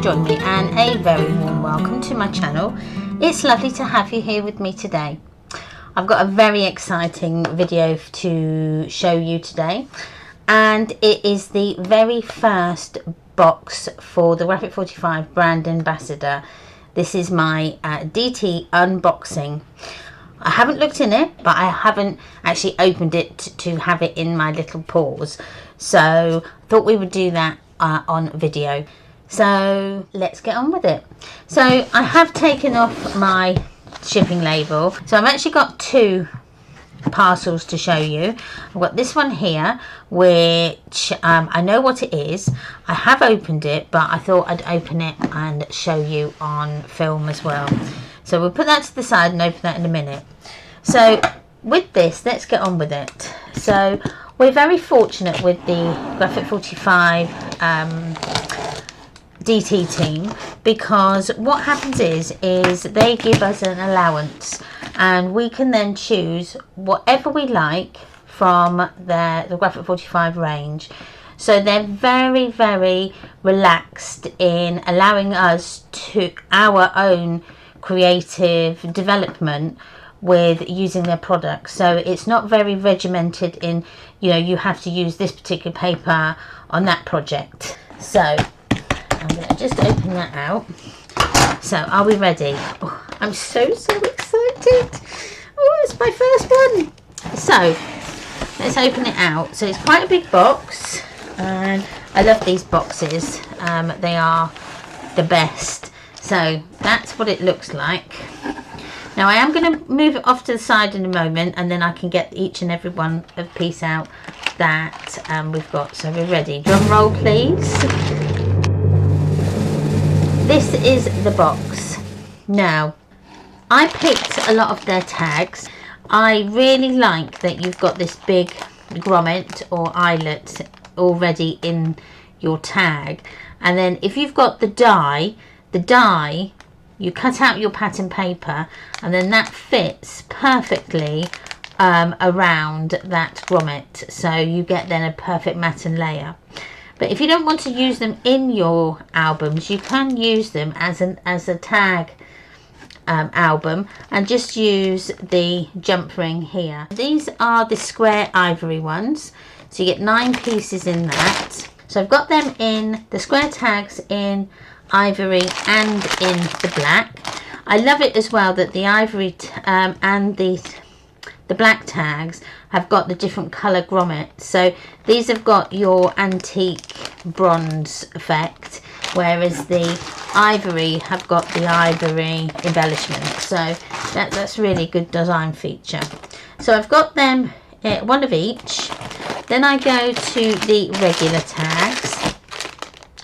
you join me, and a very warm welcome to my channel. It's lovely to have you here with me today. I've got a very exciting video to show you today, and it is the very first box for the Graphic 45 brand ambassador. This is my DT unboxing. I haven't looked in it, but I haven't actually opened it to have it in my little paws, so I thought we would do that on video. So let's get on with it. So I have taken off my shipping label, so I've actually got two parcels to show you. I've got this one here, which I know what it is. I have opened it, but I thought I'd open it and show you on film as well. So we'll put that to the side and open that in a minute. So with this, let's get on with it. So we're very fortunate with the Graphic 45 DT team, because what happens is they give us an allowance, and we can then choose whatever we like from the Graphic 45 range. So they're very, very relaxed in allowing us to our own creative development with using their products. So it's not very regimented in, you know, you have to use this particular paper on that project. So I'm going to just open that out. So are we ready? Oh, I'm so excited. Oh, it's my first one. So let's open it out. So it's quite a big box, and I love these boxes. They are the best. So that's what it looks like. Now I am going to move it off to the side in a moment, and then I can get each and every one of piece out that we've got. So we're ready. Drum roll, please. This is the box. Now, I picked a lot of their tags. I really like that you've got this big grommet or eyelet already in your tag. And then if you've got the die, you cut out your pattern paper, and then that fits perfectly around that grommet. So you get then a perfect matten layer. But if you don't want to use them in your albums, you can use them as a tag album, and just use the jump ring here. These are the square ivory ones, so you get 9 pieces in that. So I've got them in the square tags in ivory and in the black. I love it as well that the ivory and the black tags have got the different colour grommet. So these have got your antique bronze effect, whereas the ivory have got the ivory embellishment. So that's really good design feature. So I've got them one of each. Then I go to the regular tags,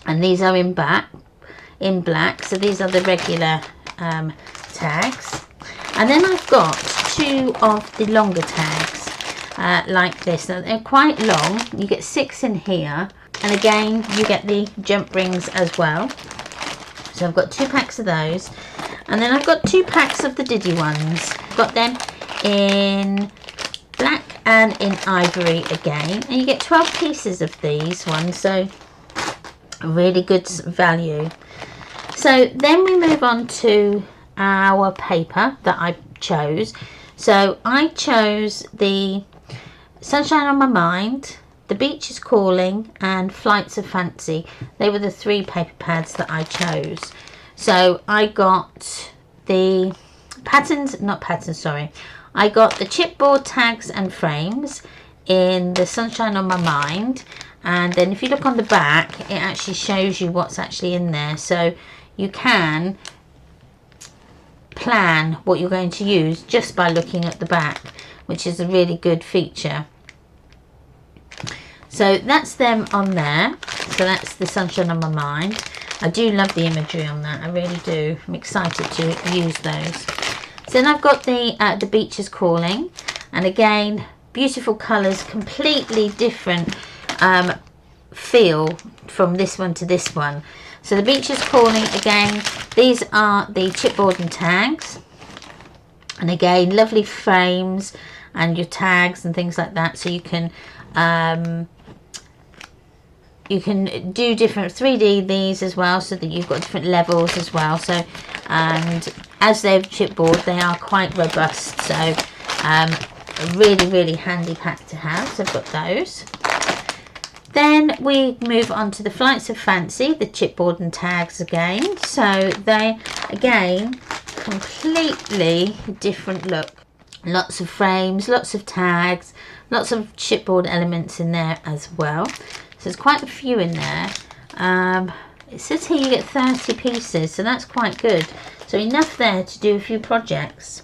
and these are in black. So these are the regular tags. And then I've got 2 of the longer tags like this. Now they're quite long. You get 6 in here, and again you get the jump rings as well. So I've got 2 packs of those, and then I've got 2 packs of the Diddy ones. I've got them in black and in ivory again, and you get 12 pieces of these ones, so really good value. So then we move on to our paper that I chose. So I chose the Sunshine on My Mind, The Beach is Calling, and Flights of Fancy. They were the 3 paper pads that I chose. So I got the I got the chipboard tags and frames in the Sunshine on My Mind, and then if you look on the back, it actually shows you what's actually in there, so you can plan what you're going to use just by looking at the back, which is a really good feature. So that's them on there. So that's the Sunshine on My Mind. I do love the imagery on that, I really do. I'm excited to use those. So then I've got the Beach is Calling, and again, beautiful colours, completely different feel from this one to this one. So the Beach is Calling, again, these are the chipboard and tags, and again lovely frames and your tags and things like that, so you can you can do different 3D these as well, so that you've got different levels as well. So, and as they're chipboard, they are quite robust. So a really handy pack to have. So I've got those. Then we move on to the Flights of Fancy, the chipboard and tags again. So they, again, completely different look. Lots of frames, lots of tags, lots of chipboard elements in there as well. So there's quite a few in there. It says here you get 30 pieces, so that's quite good. So enough there to do a few projects.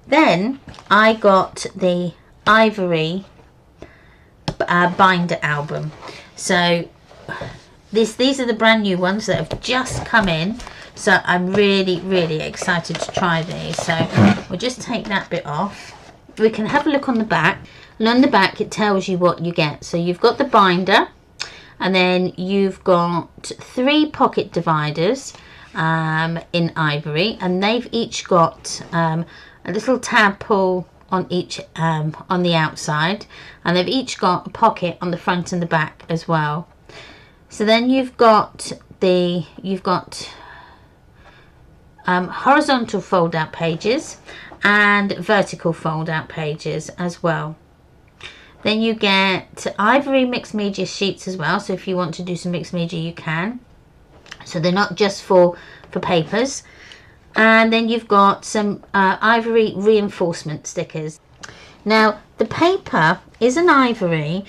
Then I got the Ivory binder album. So these are the brand new ones that have just come in, so I'm really excited to try these. So we'll just take that bit off. We can have a look on the back, and on the back it tells you what you get. So you've got the binder, and then you've got 3 pocket dividers in Ivory, and they've each got a little tab pull on each on the outside, and they've each got a pocket on the front and the back as well. So then you've got horizontal fold out pages and vertical fold out pages as well. Then you get Ivory mixed media sheets as well, so if you want to do some mixed media you can. So they're not just for papers. And then you've got some Ivory reinforcement stickers. Now the paper is an Ivory,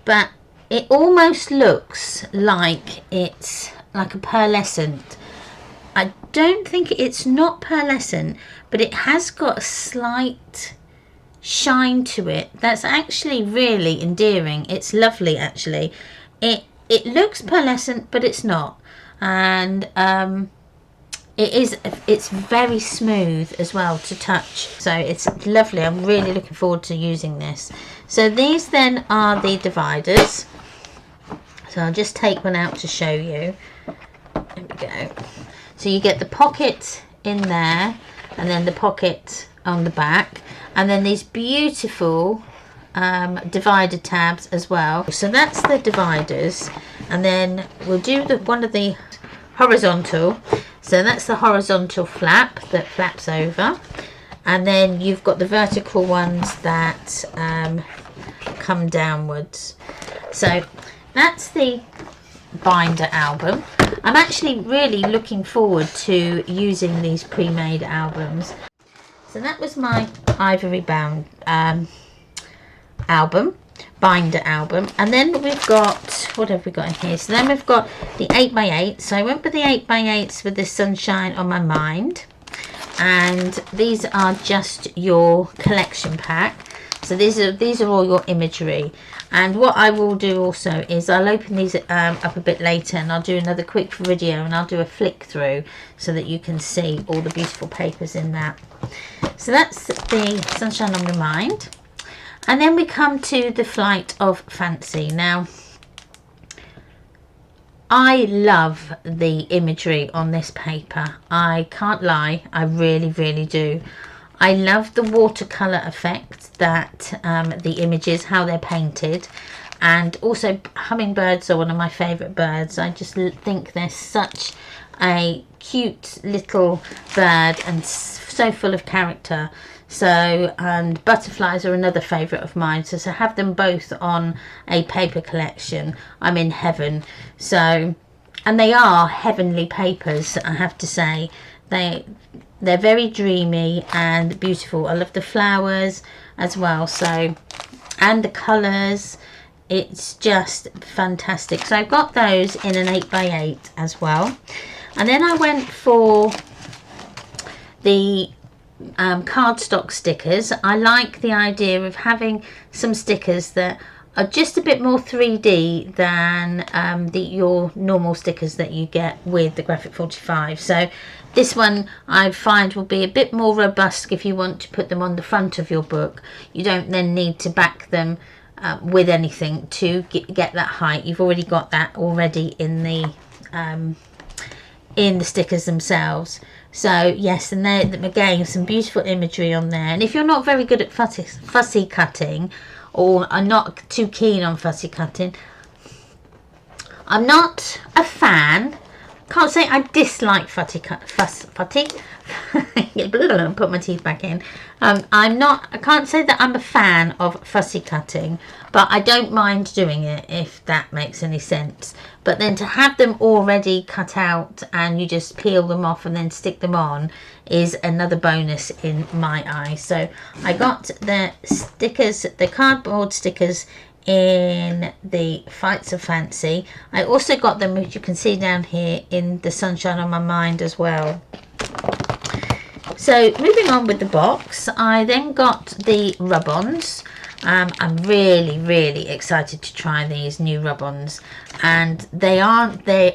but it almost looks like it's like a pearlescent. I don't think it's not pearlescent, but it has got a slight shine to it that's actually really endearing. It's lovely actually. It looks pearlescent, but it's not. And it's very smooth as well to touch, so it's lovely. I'm really looking forward to using this. So these then are the dividers. So I'll just take one out to show you. There we go. So you get the pocket in there, and then the pocket on the back, and then these beautiful divider tabs as well. So that's the dividers, and then we'll do one of the horizontal. So that's the horizontal flap that flaps over, and then you've got the vertical ones that come downwards. So that's the binder album. I'm actually really looking forward to using these pre-made albums. So that was my Ivory bound album, binder album. And then we've got, what have we got in here? So then we've got the 8x8. So I went with the 8x8s with the sunshine on my mind, and these are just your collection pack. So these are all your imagery. And what I will do also is I'll open these up a bit later, and I'll do another quick video, and I'll do a flick through so that you can see all the beautiful papers in that. So that's the sunshine on my mind. And then we come to the Flight of Fancy. Now, I love the imagery on this paper. I can't lie, I really do. I love the watercolour effect that the images, how they're painted. And also hummingbirds are one of my favourite birds. I just think they're such a cute little bird and so full of character. So, and butterflies are another favourite of mine. So to have them both on a paper collection, I'm in heaven. So, and they are heavenly papers, I have to say. They're very dreamy and beautiful. I love the flowers as well. So, and the colours, it's just fantastic. So I've got those in an 8x8 as well. And then I went for the cardstock stickers. I like the idea of having some stickers that are just a bit more 3D than your normal stickers that you get with the Graphic 45. So this one I find will be a bit more robust if you want to put them on the front of your book. You don't then need to back them with anything to get that height. You've already got that already in the stickers themselves. So yes, and there again some beautiful imagery on there. And if you're not very good at fussy cutting, or are not too keen on fussy cutting, I'm not a fan. Can't say I dislike put my teeth back in. I can't say that I'm a fan of fussy cutting, but I don't mind doing it, if that makes any sense. But then to have them already cut out and you just peel them off and then stick them on is another bonus in my eyes. So I got the stickers, the cardboard stickers, in the Flights of Fancy. I also got them, as you can see down here, in the Sunshine on My Mind as well. So moving on with the box, I then got the rub-ons. I'm really excited to try these new rub-ons, and they are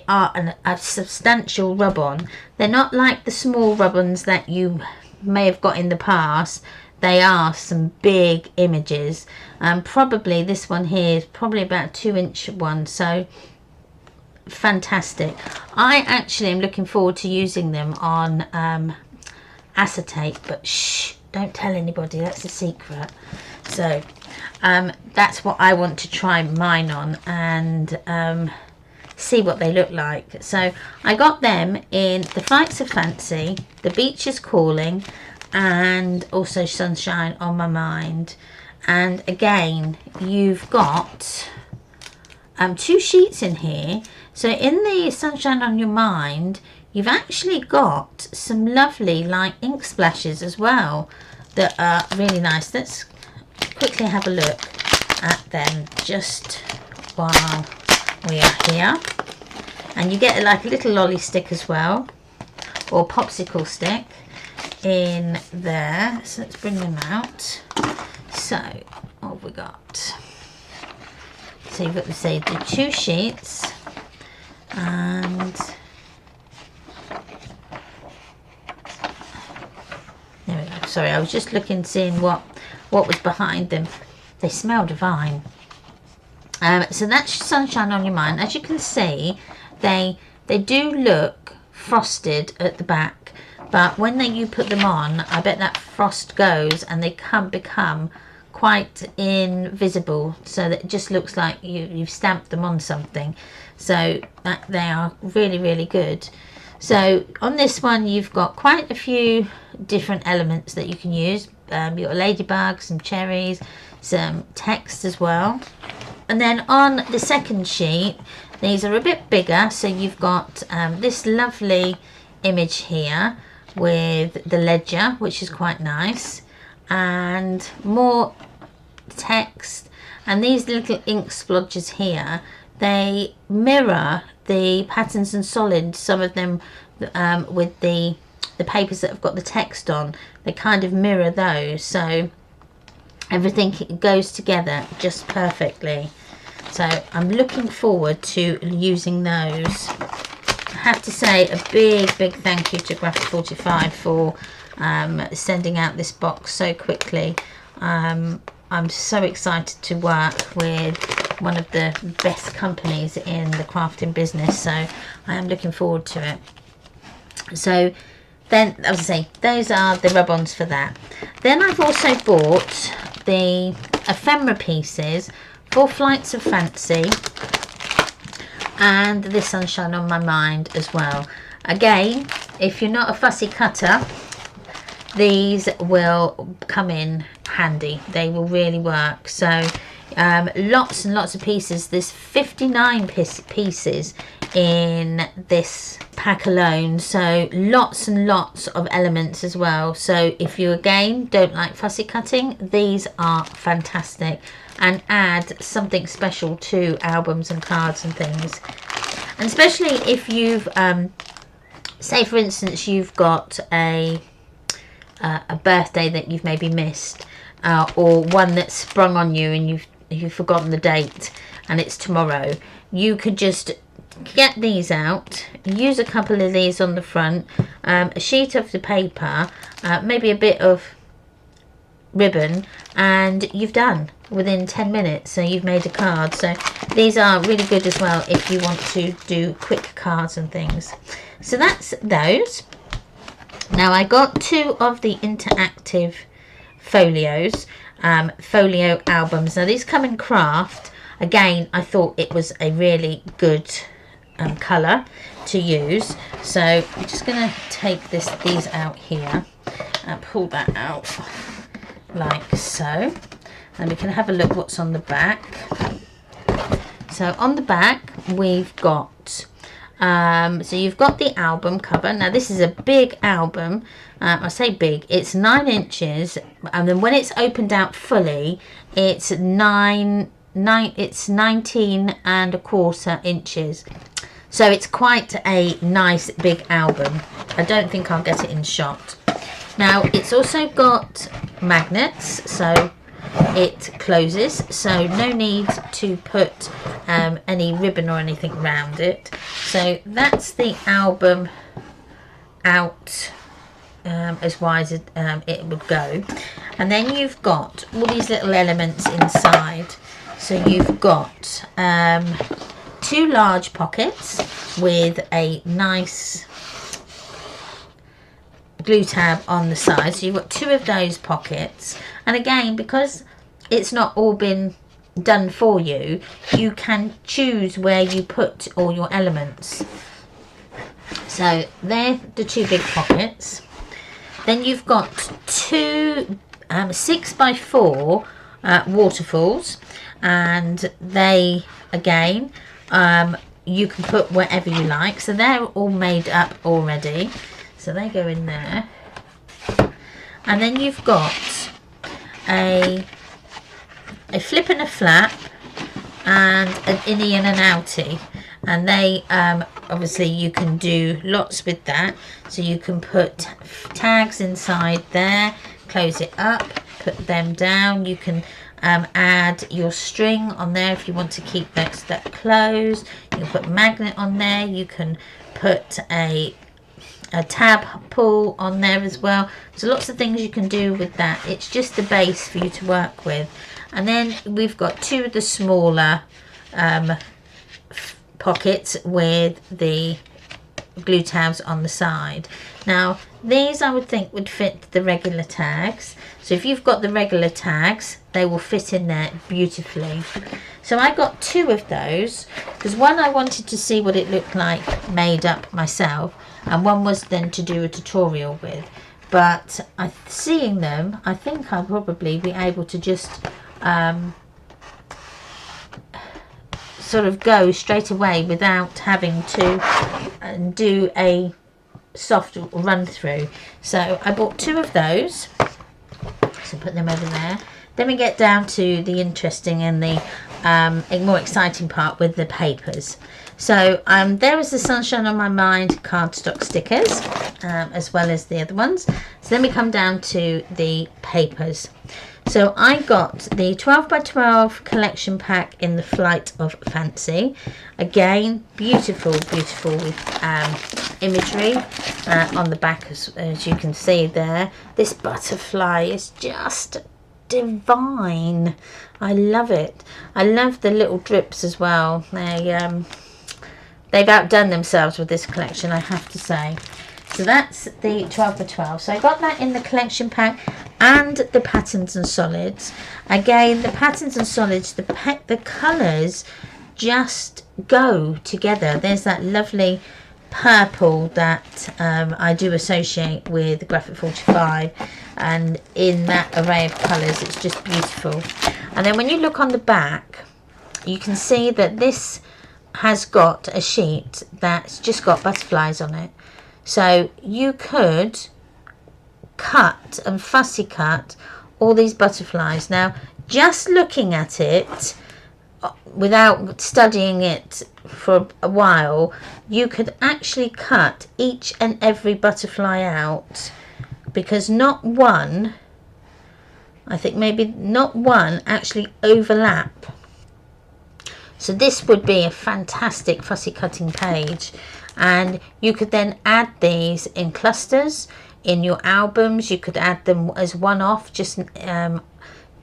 a substantial rub-on. They're not like the small rub-ons that you may have got in the past. They are some big images. Probably this one here is probably about 2-inch one, so fantastic. I actually am looking forward to using them on acetate, but shh, don't tell anybody, that's a secret. So that's what I want to try mine on, and see what they look like. So I got them in the Flights of Fancy, The Beach is Calling, and also Sunshine on My Mind. And again, you've got 2 sheets in here. So in the Sunshine on Your Mind, you've actually got some lovely like ink splashes as well that are really nice. Let's quickly have a look at them just while we are here. And you get like a little lolly stick as well, or popsicle stick in there. So let's bring them out. So what have we got? So you've got to say the 2 sheets, and there we go. Sorry, I was just looking, seeing what was behind them. They smell divine. So that's Sunshine on Your Mind. As you can see, they do look frosted at the back, but when you put them on, I bet that frost goes and they can become quite invisible, so that it just looks like you've stamped them on something. So that they are really good. So on this one, you've got quite a few different elements that you can use. You've got a ladybug, some cherries, some text as well. And then on the second sheet, these are a bit bigger. So you've got this lovely image here with the ledger, which is quite nice, and more text. And these little ink splodges here, they mirror the Patterns and Solids, some of them with the papers that have got the text on. They kind of mirror those, so everything goes together just perfectly. So I'm looking forward to using those. I have to say a big thank you to Graphic 45 for sending out this box so quickly. I'm so excited to work with one of the best companies in the crafting business, so I am looking forward to it. So then, as I say, those are the rub-ons for that. Then I've also bought the ephemera pieces for Flights of Fancy and the Sunshine on My Mind as well. Again, if you're not a fussy cutter, these will come in handy. They will really work. So lots and lots of pieces. There's 59 pieces in this pack alone, so lots and lots of elements as well. So if you again don't like fussy cutting, these are fantastic and add something special to albums and cards and things. And especially if you've say for instance you've got a birthday that you've maybe missed, or one that's sprung on you and you've forgotten the date and it's tomorrow, you could just get these out, use a couple of these on the front, a sheet of the paper, maybe a bit of ribbon, and you've done within 10 minutes. So you've made a card. So these are really good as well if you want to do quick cards and things. So that's those. Now I got 2 of the interactive folios, folio albums. Now these come in craft. again, I thought it was a really good colour to use. So I'm just going to take these out here and pull that out like so, and we can have a look what's on the back. So on the back we've got so you've got the album cover. Now this is a big album. I say big, it's 9 inches, and then when it's opened out fully, it's 19 and a quarter inches. So it's quite a nice big album. I don't think I'll get it in shot. Now it's also got magnets, so it closes, so no need to put any ribbon or anything around it. So that's the album out as wide as it would go. And then you've got all these little elements inside. So you've got 2 large pockets with a nice glue tab on the side. So you've got 2 of those pockets, and again, because it's not all been done for you, you can choose where you put all your elements. So they're the 2 big pockets. Then you've got 2 6x4 waterfalls, and they again you can put wherever you like, so they're all made up already, so they go in there. And then you've got a flip and a flap and an innie and an outie, and they obviously you can do lots with that. So you can put tags inside there, close it up, put them down. You can add your string on there if you want to keep that closed. You can put magnet on there. You can put a tab pull on there as well. So lots of things you can do with that. It's just the base for you to work with. And then we've got 2 of the smaller pockets with the glue tabs on the side. Now these I would think would fit the regular tags. So if you've got the regular tags, they will fit in there beautifully. So I got 2 of those because one I wanted to see what it looked like made up myself, and one was then to do a tutorial with. But seeing them, I think I'll probably be able to just sort of go straight away without having to do a soft run through. So I bought 2 of those, so put them over there. Then we get down to the interesting and the more exciting part with the papers. So there is the Sunshine on My Mind cardstock stickers, as well as the other ones. So then we come down to the papers. So I got the 12x12 collection pack in the Flight of Fancy. Again, beautiful, beautiful imagery on the back, as you can see there. This butterfly is just divine. I love it. I love the little drips as well. They've outdone themselves with this collection, I have to say. So that's the 12x12. So I got that in the collection pack and the patterns and solids. Again, the patterns and solids, the colours just go together. There's that lovely purple that I do associate with Graphic 45, and in that array of colours it's just beautiful. And then when you look on the back, you can see that this has got a sheet that's just got butterflies on it. So you could cut and fussy cut all these butterflies. Now, just looking at it without studying it for a while, you could actually cut each and every butterfly out, because not one, I think maybe not one actually overlap. So this would be a fantastic fussy cutting page, and you could then add these in clusters in your albums. You could add them as one-off, just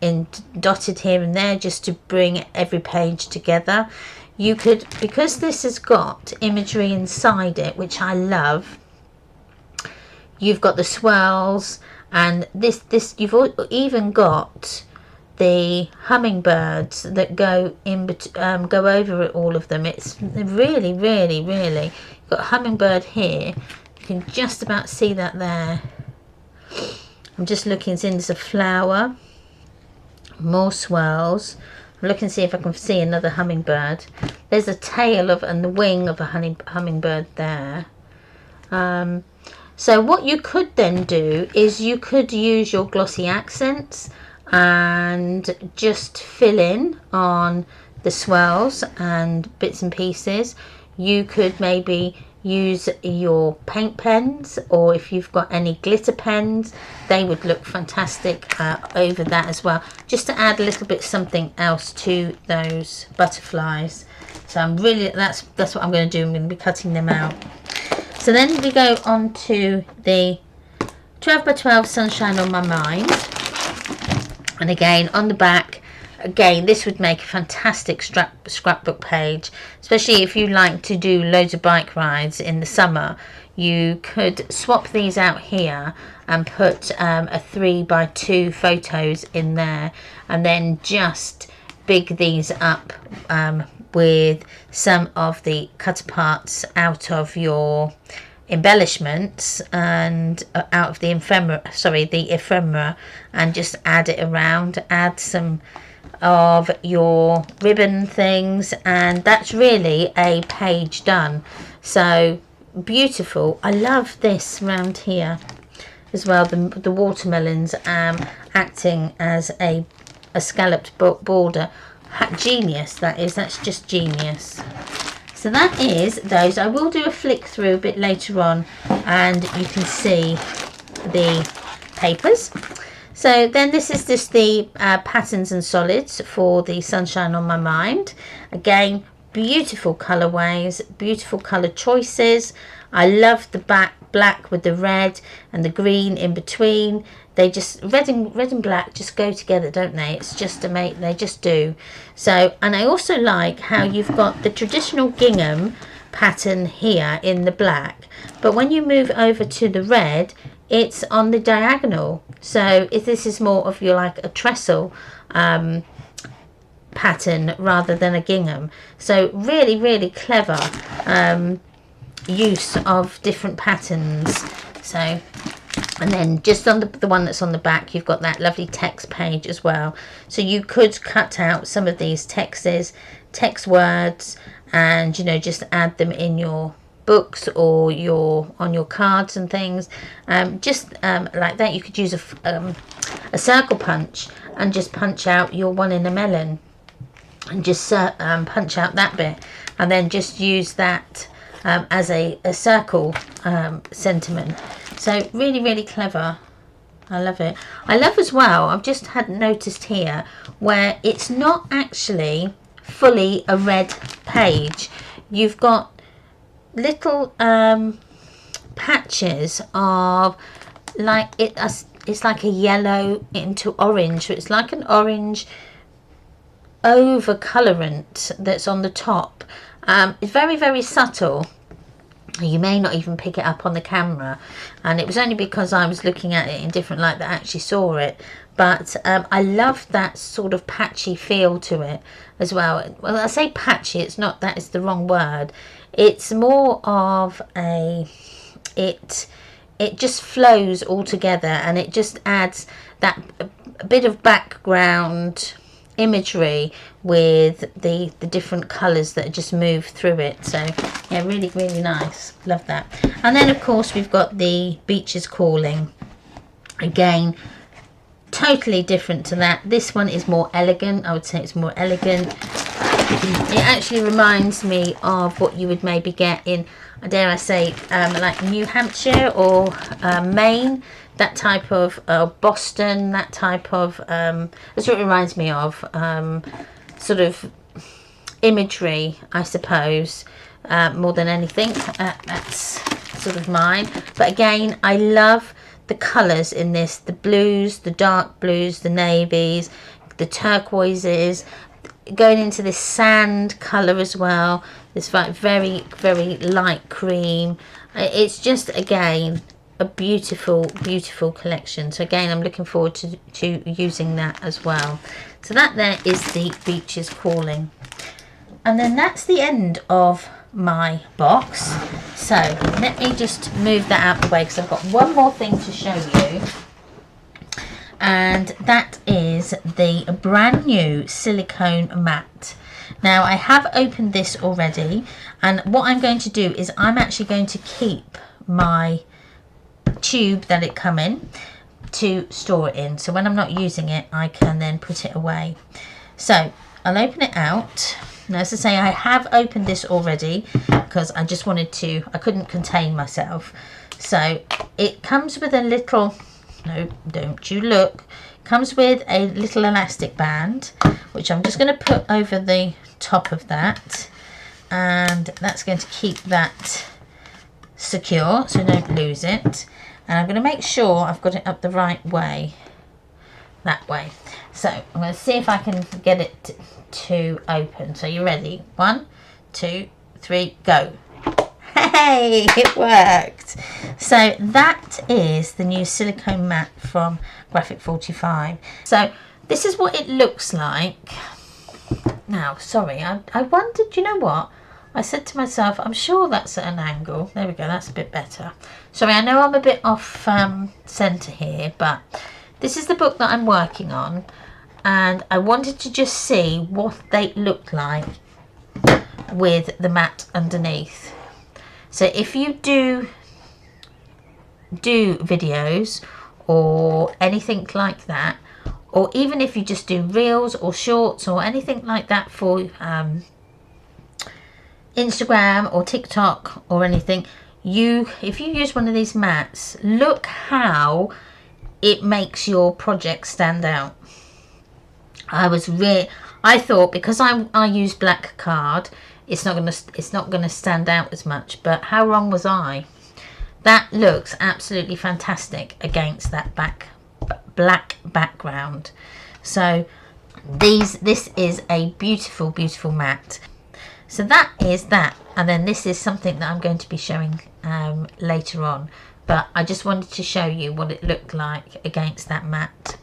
in dotted here and there, just to bring every page together. You could, because this has got imagery inside it, which I love. You've got the swirls, and this you've even got the hummingbirds that go go over all of them. It's really, really, really. You've got a hummingbird here. You can just about see that there. I'm just looking, seeing there's a flower, more swirls. I'm looking to see if I can see another hummingbird. There's a tail of and the wing of a hummingbird there. So what you could then do is you could use your glossy accents and just fill in on the swirls and bits and pieces. You could maybe use your paint pens, or if you've got any glitter pens, they would look fantastic over that as well, just to add a little bit something else to those butterflies. So I'm really, that's what I'm going to do. I'm going to be cutting them out. So then we go on to the 12 by 12 Sunshine on My Mind. And again, on the back, again, this would make a fantastic scrapbook page, especially if you like to do loads of bike rides in the summer. You could swap these out here and put a 3 by 2 photos in there, and then just big these up with some of the cut aparts out of your embellishments and out of the ephemera, and just add it around, add some of your ribbon things, and that's really a page done. So beautiful. I love this round here as well, the watermelons acting as a scalloped border. Genius, that's just genius. So that is those. I will do a flick through a bit later on and you can see the papers. So then this is just the patterns and solids for the Sunshine on My Mind. Again, beautiful colourways, beautiful colour choices. I love the black with the red and the green in between. They just, red and black just go together, don't they? It's just to make, they just do. So, and I also like how you've got the traditional gingham pattern here in the black, but when you move over to the red, it's on the diagonal. So if this is more of your like a trestle pattern rather than a gingham. So really, really clever use of different patterns. So, and then just on the one that's on the back, you've got that lovely text page as well. So you could cut out some of these text words, and just add them in your books or on your cards and things. Just like that. You could use a circle punch and just punch out your one in a melon, and just punch out that bit, and then just use that as a circle sentiment. So really, really clever. I love it. I love as well, I've just noticed here where it's not actually fully a red page. You've got little patches of like it's like a yellow into orange. So it's like an orange over colorant that's on the top. It's very, very subtle. You may not even pick it up on the camera, and it was only because I was looking at it in different light that I actually saw it. But I love that sort of patchy feel to it as well. Well, I say patchy, it's not, that is the wrong word. It's more of it just flows all together, and it just adds that a bit of background imagery with the different colors that just move through it. So yeah, really, really nice. Love that. And then of course we've got the Beaches Calling. Again, totally different to that. This one is more elegant. I would say it's more elegant. It actually reminds me of what you would maybe get in, dare I say, like New Hampshire or Maine. That type of Boston, that type of that's what it reminds me of, sort of imagery, I suppose, more than anything. That's sort of mine. But again, I love the colours in this, the blues, the dark blues, the navies, the turquoises, going into this sand colour as well, this like very, very light cream. It's just, again, a beautiful collection. So again, I'm looking forward to using that as well. So that there is the Beaches Calling. And then that's the end of my box. So let me just move that out of the way because I've got one more thing to show you. And that is the brand new silicone mat. Now I have opened this already, and what I'm going to do is I'm actually going to keep my tube that it come in to store it in, so when I'm not using it I can then put it away. So I'll open it out. Now, as I say, I have opened this already because I just wanted to, I couldn't contain myself. So it comes with a little, no, don't you look, comes with a little elastic band, which I'm just going to put over the top of that, and that's going to keep that secure so I don't lose it. And I'm going to make sure I've got it up the right way, that way. So I'm going to see if I can get it to open. So you ready? 1, 2, 3, go. Hey, it worked. So that is the new silicone mat from Graphic 45. So this is what it looks like. Now, sorry, I wondered, you know what? I said to myself, I'm sure that's at an angle. There we go, that's a bit better. Sorry, I know I'm a bit off centre here, but this is the book that I'm working on, and I wanted to just see what they look like with the mat underneath. So if you do videos or anything like that, or even if you just do reels or shorts or anything like that for Instagram or TikTok or anything, if you use one of these mats, look how it makes your project stand out. I thought because I use black card, it's not gonna stand out as much, but how wrong was I? That looks absolutely fantastic against that black background. So this is a beautiful mat. So that is that, and then this is something that I'm going to be showing later on, but I just wanted to show you what it looked like against that mat.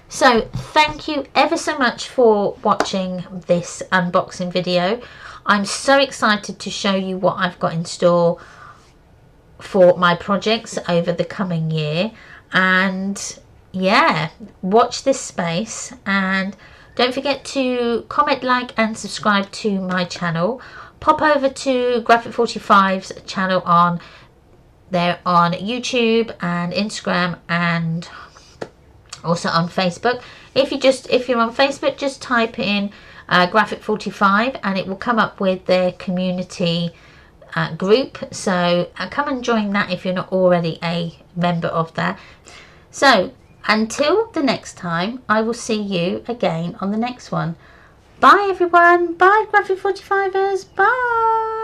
So thank you ever so much for watching this unboxing video. I'm so excited to show you what I've got in store for my projects over the coming year, and yeah, watch this space, and don't forget to comment, like and subscribe to my channel. Pop over to Graphic 45's channel on YouTube and Instagram, and also on Facebook. If you're on Facebook, just type in Graphic 45 and it will come up with their community group. So come and join that if you're not already a member of that. So until the next time, I will see you again on the next one. Bye everyone. Bye Graphic 45ers. Bye.